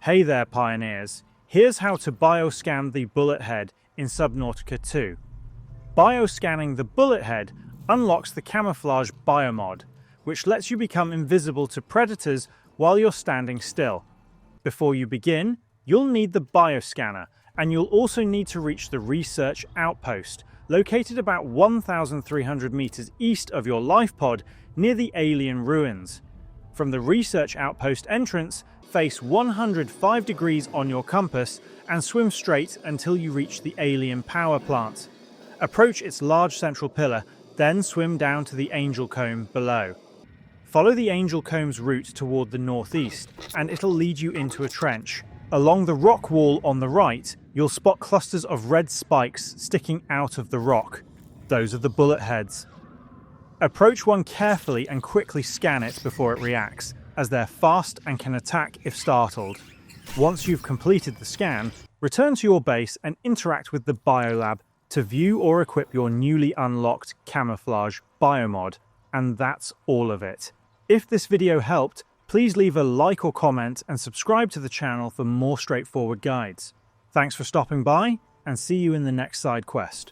Hey there, pioneers. Here's how to bioscan the Bullethead in Subnautica 2. Bioscanning the Bullethead unlocks the camouflage biomod, which lets you become invisible to predators while you're standing still. Before you begin, you'll need the bioscanner, and you'll also need to reach the research outpost, located about 1,300 meters east of your life pod near the alien ruins. From the research outpost entrance, face 105 degrees on your compass and swim straight until you reach the alien power plant. Approach its large central pillar, then swim down to the Angel Comb below. Follow the Angel Comb's route toward the northeast, and it'll lead you into a trench. Along the rock wall on the right, you'll spot clusters of red spikes sticking out of the rock. Those are the Bulletheads. Approach one carefully and quickly scan it before it reacts, as they're fast and can attack if startled. Once you've completed the scan, return to your base and interact with the biolab to view or equip your newly unlocked camouflage biomod. And that's all of it. If this video helped, please leave a like or comment and subscribe to the channel for more straightforward guides. Thanks for stopping by, and see you in the next side quest.